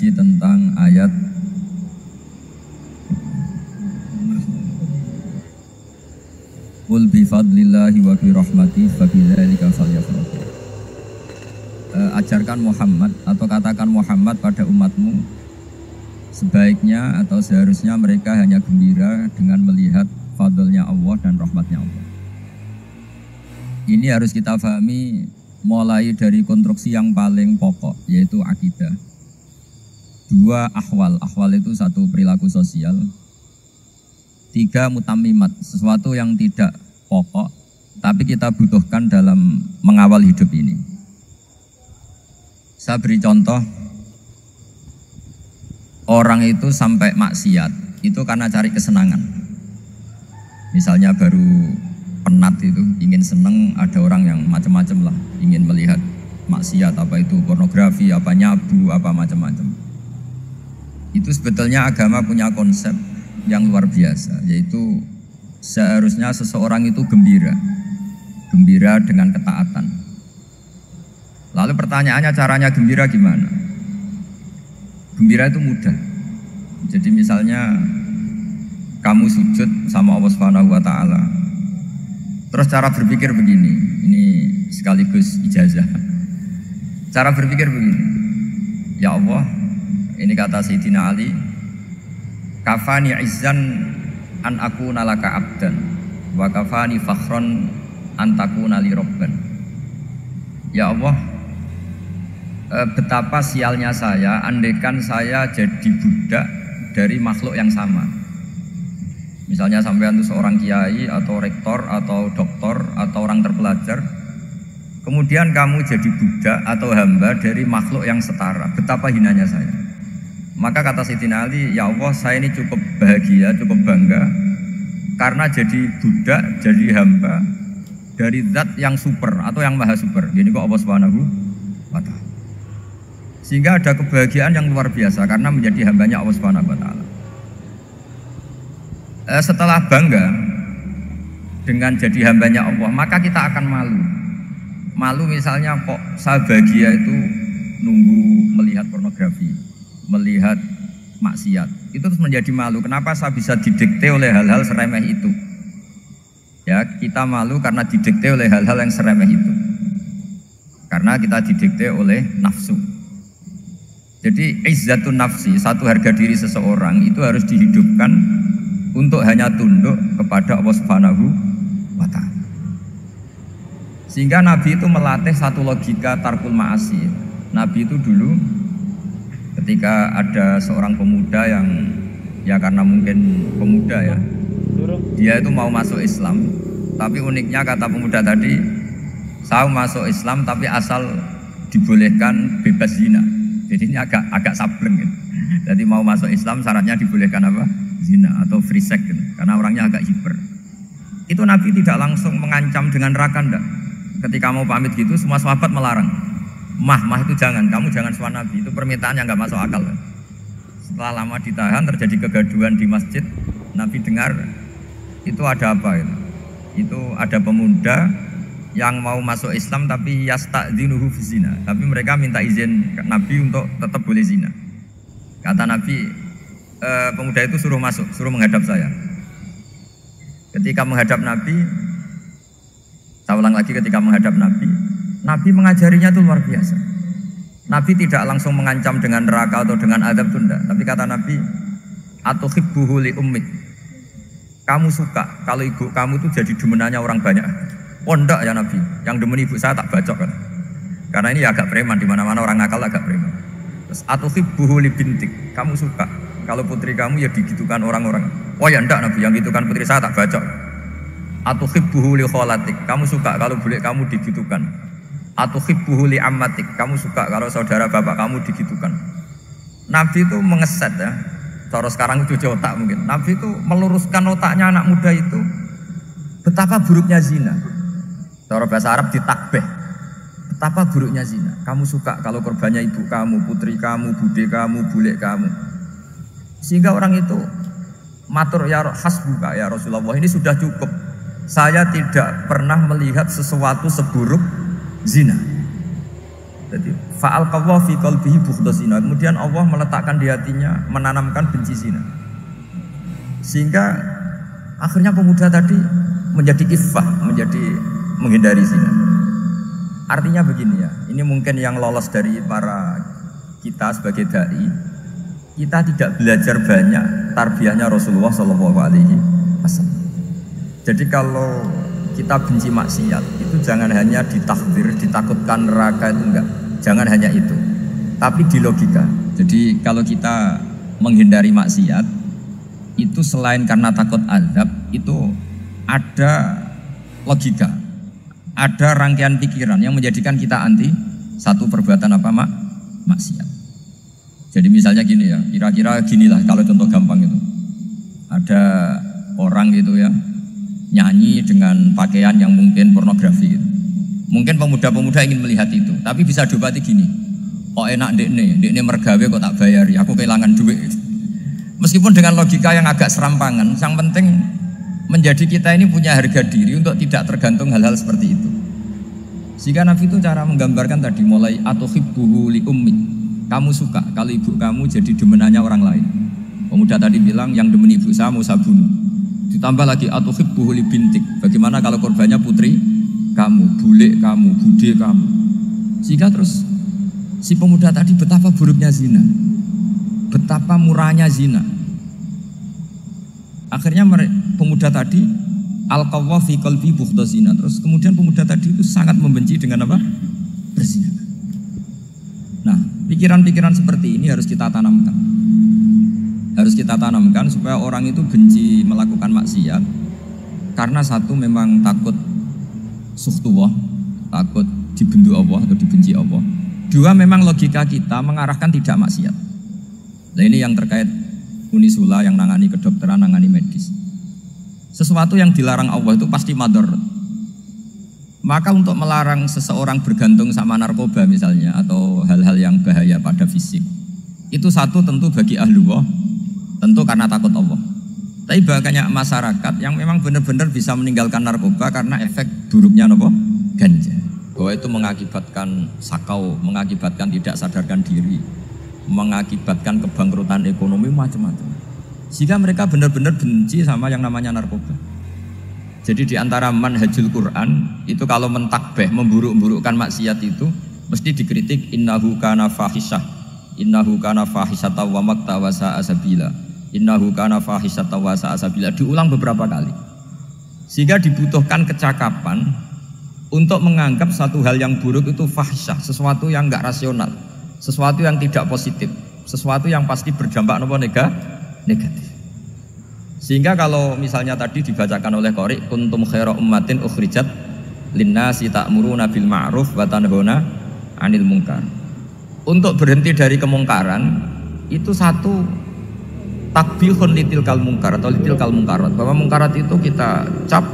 mengkaji tentang ayat Qul bi fadlillahi wa bi rahmatihi fa bidzalika falyafrahu. Ajarkan Muhammad atau katakan Muhammad pada umatmu, sebaiknya atau seharusnya mereka hanya gembira dengan melihat fadlnya Allah dan rahmatnya Allah. Ini harus kita pahami mulai dari konstruksi yang paling pokok, yaitu akidah. Dua, ahwal. Ahwal itu satu, perilaku sosial. Tiga, mutammimat, sesuatu yang tidak pokok tapi kita butuhkan dalam mengawal hidup ini. Saya beri contoh, orang itu sampai maksiat itu karena cari kesenangan. Misalnya baru penat itu, ingin seneng, ada orang yang macam-macam lah, ingin melihat maksiat, apa itu pornografi, apa nyabu, apa macam-macam. Itu sebetulnya agama punya konsep yang luar biasa, yaitu seharusnya seseorang itu gembira dengan ketaatan. Lalu pertanyaannya, caranya gembira gimana? Gembira itu mudah. Jadi misalnya kamu sujud sama Allah Subhanahu wa taala. Terus cara berpikir begini, ini sekaligus ijazah. Cara berpikir begini. Ya Allah, ini kata Sayyidina Ali, kafani izzan an akuna laka abdan wa kafani fakhron an takuna li rabban. Ya Allah, betapa sialnya saya andaikan saya jadi budak dari makhluk yang sama. Misalnya sampean itu seorang kiai atau rektor atau doktor atau orang terpelajar, kemudian kamu jadi budak atau hamba dari makhluk yang setara. Betapa hinanya saya. Maka kata Sayyidina Ali, ya Allah, saya ini cukup bahagia, cukup bangga karena jadi budak, jadi hamba dari zat yang super atau yang maha super. Gini kok Allah Subhanahu wa ta'ala. Sehingga ada kebahagiaan yang luar biasa karena menjadi hambanya Allah Subhanahu wa ta'ala. Setelah bangga dengan jadi hambanya Allah, maka kita akan malu. Malu misalnya kok saya bahagia itu nunggu melihat pornografi, melihat maksiat. Itu terus menjadi malu. Kenapa saya bisa didikte oleh hal-hal seremeh itu? Ya, kita malu karena didikte oleh hal-hal yang seremeh itu. Karena kita didikte oleh nafsu. Jadi izzatun nafsi, satu harga diri seseorang itu harus dihidupkan untuk hanya tunduk kepada Allah Subhanahu wa ta'ala. Sehingga Nabi itu melatih satu logika tarkul ma'asi. Nabi itu dulu ketika ada seorang pemuda yang, ya karena mungkin pemuda ya, dia itu mau masuk Islam, tapi uniknya kata pemuda tadi, saya masuk Islam tapi asal dibolehkan bebas zina. Jadi ini agak sableng gitu. Jadi mau masuk Islam syaratnya dibolehkan apa? Zina atau free sex gitu. Karena orangnya agak hiper. Itu Nabi tidak langsung mengancam dengan neraka enggak. Ketika mau pamit gitu semua sahabat melarang. Mah itu jangan, kamu jangan suan Nabi. Itu permintaan yang enggak masuk akal kan? Setelah lama ditahan terjadi kegaduhan di masjid. Nabi dengar itu ada apa gitu. Itu ada pemuda yang mau masuk Islam tapi yasta'dzinuhu fi zina. Tapi mereka minta izin Nabi untuk tetap boleh zina. Kata Nabi, pemuda itu suruh masuk, suruh menghadap saya. Ketika menghadap Nabi, saya ulang lagi, ketika menghadap Nabi, Nabi mengajarinya itu luar biasa. Nabi tidak langsung mengancam dengan neraka atau dengan azab tunda. Tapi kata Nabi, atuhibbuhu li ummik. Kamu suka kalau ibu kamu itu jadi demenannya orang banyak. Oh enggak ya Nabi, yang demen ibu saya tak bacok kan. Karena ini agak preman, di mana-mana orang nakal agak preman. Terus atuhibbuhu li bintik, kamu suka kalau putri kamu ya digitukan orang-orang. Oh ya enggak Nabi, yang gitukan putri saya tak bacok. Atuhibbuhu li kholatik, kamu suka kalau bule kamu digitukan. Atuhibbuhu li ammatik, kamu suka kalau saudara bapak kamu digitukan. Nabi itu mengeset ya. Cara sekarang cuci otak mungkin. Nabi itu meluruskan otaknya anak muda itu. Betapa buruknya zina. Cara bahasa Arab ditakbih. Betapa buruknya zina. Kamu suka kalau korbannya ibu kamu, putri kamu, bude kamu, bule kamu. Sehingga orang itu matur ya hasbuka ya Rasulullah, ini sudah cukup. Saya tidak pernah melihat sesuatu seburuk zina. Jadi fa'alqallahu fi qalbihi bughdha zina. Kemudian Allah meletakkan di hatinya, menanamkan benci zina. Sehingga akhirnya pemuda tadi menjadi iffah, menjadi menghindari zina. Artinya begini ya, ini mungkin yang lolos dari para kita sebagai dai, kita tidak belajar banyak tarbiyahnya Rasulullah Shallallahu Alaihi Wasallam. Jadi kalau kita benci maksiat itu jangan hanya ditakdir, ditakutkan neraka, itu enggak. Jangan hanya itu, tapi di logika. Jadi kalau kita menghindari maksiat itu selain karena takut azab, itu ada logika, ada rangkaian pikiran yang menjadikan kita anti satu perbuatan apa maksiat. Jadi misalnya gini ya, kira-kira ginilah kalau contoh gampang itu. Ada orang gitu ya, nyanyi dengan pakaian yang mungkin pornografi gitu. Mungkin pemuda-pemuda ingin melihat itu, tapi bisa diobati gini. Oh enak dekne mergawe kok tak bayari, aku kehilangan duit. Meskipun dengan logika yang agak serampangan, yang penting menjadi kita ini punya harga diri untuk tidak tergantung hal-hal seperti itu. Sehingga Nabi itu cara menggambarkan tadi mulai atuhibbuhu li ummi. Kamu suka kalau ibu kamu jadi demenannya orang lain. Pemuda tadi bilang yang demen ibu saya mau saya bunuh. Ditambah lagi atuhibbuhu li bintik. Bagaimana kalau korbannya putri kamu, bule kamu, bude kamu. Sehingga terus si pemuda tadi betapa buruknya zina, betapa murahnya zina. Akhirnya pemuda tadi alqallahu fi qalbi bughdha zina. Terus kemudian pemuda tadi itu sangat membenci dengan apa? Berzina. Nah, pikiran-pikiran seperti ini harus kita tanamkan. Harus kita tanamkan supaya orang itu benci melakukan maksiat karena satu memang takut suhtullah, takut dibendu Allah atau dibenci Allah. Dua, memang logika kita mengarahkan tidak maksiat. Nah ini yang terkait Unisula yang nangani kedokteran, nangani medis. Sesuatu yang dilarang Allah itu pasti madharat. Maka untuk melarang seseorang bergantung sama narkoba misalnya atau hal-hal yang bahaya pada fisik, itu satu tentu bagi ahlullah, tentu karena takut Allah. Tapi banyak masyarakat yang memang benar-benar bisa meninggalkan narkoba karena efek buruknya ganja. Bahwa itu mengakibatkan sakau, mengakibatkan tidak sadarkan diri, mengakibatkan kebangkrutan ekonomi macam-macam. Sehingga mereka benar-benar benci sama yang namanya narkoba. Jadi di antara manhajul Quran itu kalau mentakbih, memburuk-burukkan maksiat itu mesti dikritik innahu kana fahisyah, innahu kana fahisyata wa maqta wa sa'a sabila. Innahu kana fahisyata wa sa'a sabila, diulang beberapa kali. Sehingga dibutuhkan kecakapan untuk menganggap satu hal yang buruk itu fahisyah, sesuatu yang enggak rasional, sesuatu yang tidak positif, sesuatu yang pasti berdampak negatif. Sehingga kalau misalnya tadi dibacakan oleh qari kuntum khaira ummatin ukhrijat linnasi ta'muruna bil ma'ruf wa tanhauna 'anil munkar. Untuk berhenti dari kemungkaran itu satu takbihun litilkal mungkar atau litilkal mungkarat, bahwa mungkarat itu kita cap,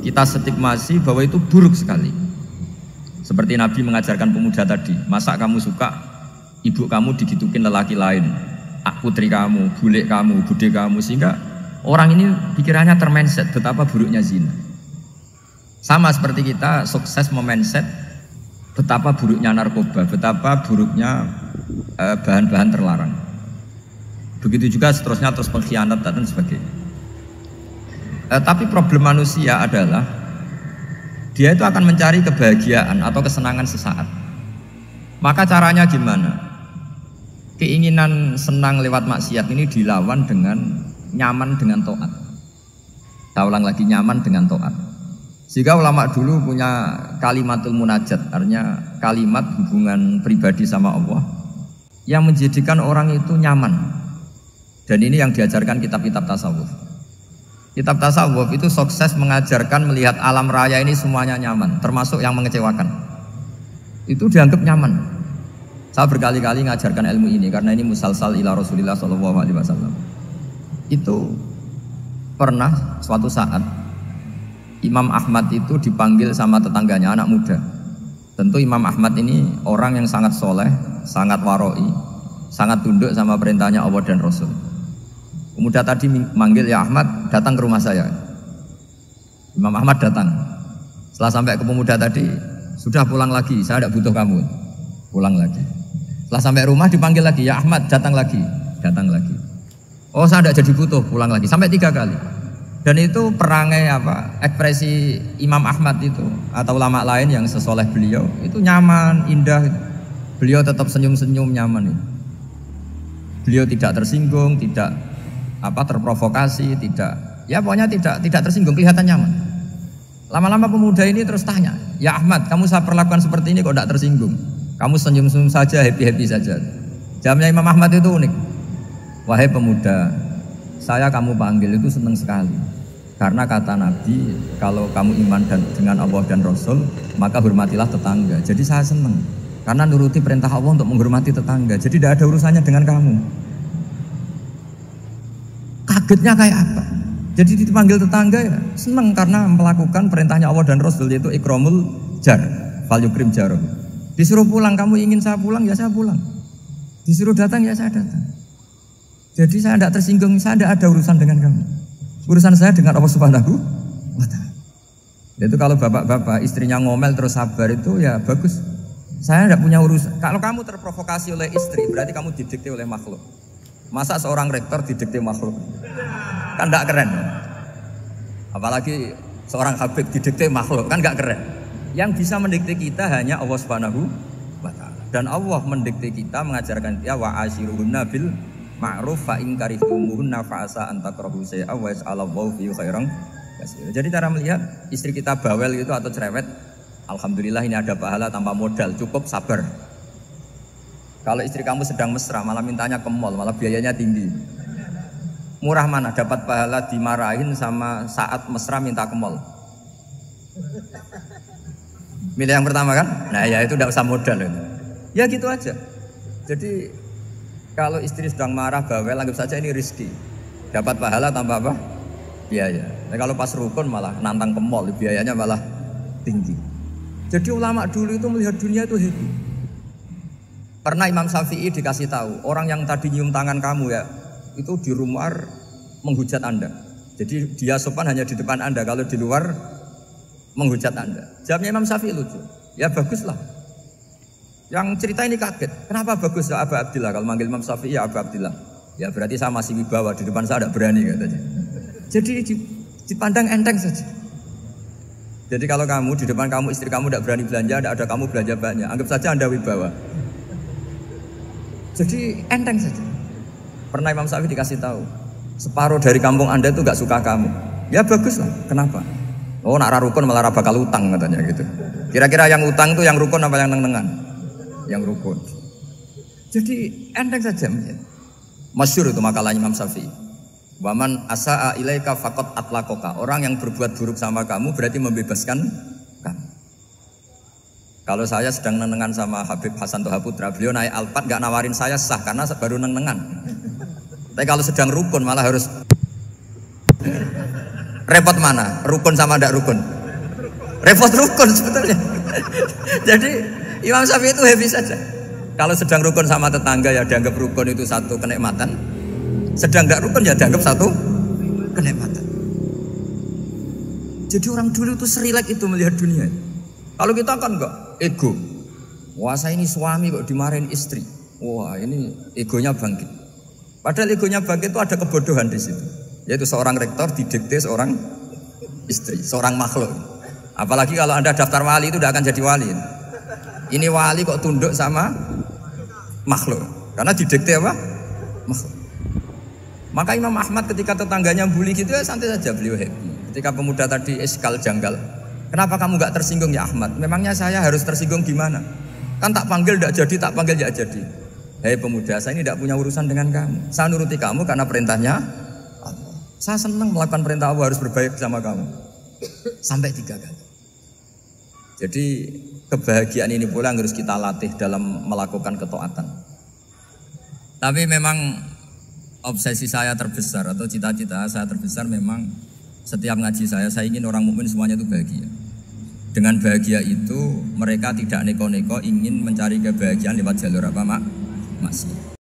kita stigmasi bahwa itu buruk sekali. Seperti Nabi mengajarkan pemuda tadi, masa kamu suka ibu kamu digitukin lelaki lain, putri kamu, bule kamu, bude kamu, sehingga orang ini pikirannya termindset betapa buruknya zina. Sama seperti kita sukses memindset betapa buruknya narkoba, betapa buruknya bahan-bahan terlarang. Begitu juga seterusnya, terus pengkhianat dan sebagainya. Tapi problem manusia adalah dia itu akan mencari kebahagiaan atau kesenangan sesaat. Maka caranya gimana? Keinginan senang lewat maksiat ini dilawan dengan nyaman dengan taat. Saya ulang lagi, nyaman dengan taat. Sehingga ulama dulu punya kalimatul munajat, artinya kalimat hubungan pribadi sama Allah yang menjadikan orang itu nyaman. Dan ini yang diajarkan kitab-kitab tasawuf. Kitab tasawuf itu sukses mengajarkan melihat alam raya ini semuanya nyaman, termasuk yang mengecewakan. Itu dianggap nyaman. Saya berkali-kali mengajarkan ilmu ini karena ini musalsal ila Rasulillah SAW. Itu pernah suatu saat Imam Ahmad itu dipanggil sama tetangganya, anak muda. Tentu Imam Ahmad ini orang yang sangat soleh, sangat waroi, sangat tunduk sama perintahnya Allah dan Rasul. Pemuda tadi manggil, ya Ahmad, datang ke rumah saya. Imam Ahmad datang. Setelah sampai ke pemuda tadi, sudah pulang lagi, saya tidak butuh kamu. pulang lagi. Setelah sampai rumah dipanggil lagi, ya Ahmad datang lagi, datang lagi. Oh saya tidak jadi butuh, pulang lagi sampai 3 kali. Dan itu perangai ekspresi Imam Ahmad itu atau ulama lain yang sesoleh beliau itu nyaman, indah. Beliau tetap senyum-senyum nyaman. Beliau tidak tersinggung, tidak terprovokasi, ya pokoknya tidak tersinggung, kelihatan nyaman. Lama-lama pemuda ini terus tanya, ya Ahmad, kamu saya perlakukan seperti ini kok tidak tersinggung? Kamu senyum-senyum saja, happy-happy saja. Jawabnya Imam Ahmad itu unik. Wahai pemuda, saya kamu panggil itu senang sekali. Karena kata Nabi, kalau kamu iman dengan Allah dan Rasul, maka hormatilah tetangga. Jadi saya senang. Karena nuruti perintah Allah untuk menghormati tetangga. Jadi tidak ada urusannya dengan kamu. Kagetnya kayak apa? Jadi dipanggil tetangga ya senang karena melakukan perintahnya Allah dan Rasul, yaitu ikramul jar, fal yukrim jarum. Disuruh pulang, kamu ingin saya pulang, ya saya pulang. Disuruh datang, ya saya datang. Jadi saya tidak tersinggung, saya tidak ada urusan dengan kamu. Urusan saya dengan Allah Subhanahu wa Ta'ala. Itu kalau bapak-bapak istrinya ngomel terus sabar itu ya bagus. Saya tidak punya urusan. Kalau kamu terprovokasi oleh istri, berarti kamu didikte oleh makhluk. Masa seorang rektor didikte makhluk? Kan tidak keren. Apalagi seorang habib didikte makhluk, kan tidak keren. Yang bisa mendikte kita hanya Allah Subhanahu wa Ta'ala. Dan Allah mendikte kita, mengajarkan dia wa ashiruhunna bil ma'ruf fa in karihtumuhunna fa asa an takrahu shay'an wa yas'alallahu fi khairan katsira. Jadi cara melihat istri kita bawel gitu atau cerewet, alhamdulillah ini ada pahala tanpa modal, cukup sabar. Kalau istri kamu sedang mesra malah mintanya ke mall, malah biayanya tinggi. Murah mana dapat pahala dimarahin sama saat mesra minta ke mall? Milih yang pertama kan? Nah ya itu tidak usah modal itu. Ya gitu aja. Jadi kalau istri sedang marah bawel, anggap saja ini rezeki. Dapat pahala tanpa apa? Biaya. Nah, kalau pas rukun malah nantang ke mall, biayanya malah tinggi. Jadi ulama dulu itu melihat dunia itu happy. Pernah Imam Syafi'i dikasih tahu, orang yang tadi nyium tangan kamu ya, itu di rumah menghujat Anda. Jadi dia sopan hanya di depan Anda, kalau di luar menghujat Anda. Jawabnya Imam Syafi'i lucu. Ya baguslah. Yang cerita ini kaget. Kenapa bagus ya Aba Abdillah? Kalau manggil Imam Syafi'i ya Aba Abdillah. Ya berarti saya masih wibawa, di depan saya tidak berani katanya. Jadi dipandang enteng saja. Jadi kalau kamu di depan kamu istri kamu tidak berani belanja, tidak ada kamu belanja banyak, anggap saja Anda wibawa. Jadi enteng saja. Pernah Imam Syafi'i dikasih tahu, separuh dari kampung Anda itu gak suka kamu. Ya baguslah. Kenapa? Oh nak rukun malah bakal utang katanya gitu. Kira-kira yang utang itu yang rukun apa yang neng-nengan? Yang rukun. Jadi enteng saja. Masyhur itu makalah Imam Syafi'i. Waman asa'a ilaika faqad atlaqaka. Orang yang berbuat buruk sama kamu berarti membebaskan kamu. Kalau saya sedang nenengan sama Habib Hasan Toha Putra, beliau naik Alphard gak nawarin saya sah karena baru nenengan. Tapi kalau sedang rukun malah harus repot mana? Rukun sama tidak rukun? Repot rukun sebetulnya. Jadi Imam Syafi'i itu happy saja. Kalau sedang rukun sama tetangga ya dianggap rukun itu satu kenikmatan. Sedang tidak rukun ya dianggap satu kenikmatan. Jadi orang dulu itu serilek itu melihat dunia. Kalau kita kan enggak, ego. Wah saya ini suami kok dimarahin istri. Wah ini egonya bangkit. Padahal egonya bangkit itu ada kebodohan di situ. Yaitu seorang rektor didikte seorang istri, seorang makhluk. Apalagi kalau Anda daftar wali itu tidak akan jadi wali. Ini wali kok tunduk sama makhluk. Karena didikte apa? Makhluk. Maka Imam Ahmad ketika tetangganya bully gitu ya santai saja, beliau happy. Ketika pemuda tadi eskal janggal, kenapa kamu gak tersinggung ya Ahmad? Memangnya saya harus tersinggung gimana? Kan tak panggil tidak jadi, tak panggil tidak jadi. Hei pemuda, saya ini tidak punya urusan dengan kamu. Saya nuruti kamu karena perintahnya Allah. Saya senang melakukan perintah Allah, harus berbaik sama kamu. Sampai 3 kali. Jadi kebahagiaan ini pula yang harus kita latih dalam melakukan ketaatan. Tapi memang obsesi saya terbesar atau cita-cita saya terbesar memang setiap ngaji saya ingin orang mukmin semuanya itu bahagia. Dengan bahagia itu mereka tidak neko-neko ingin mencari kebahagiaan lewat jalur apa maksiat.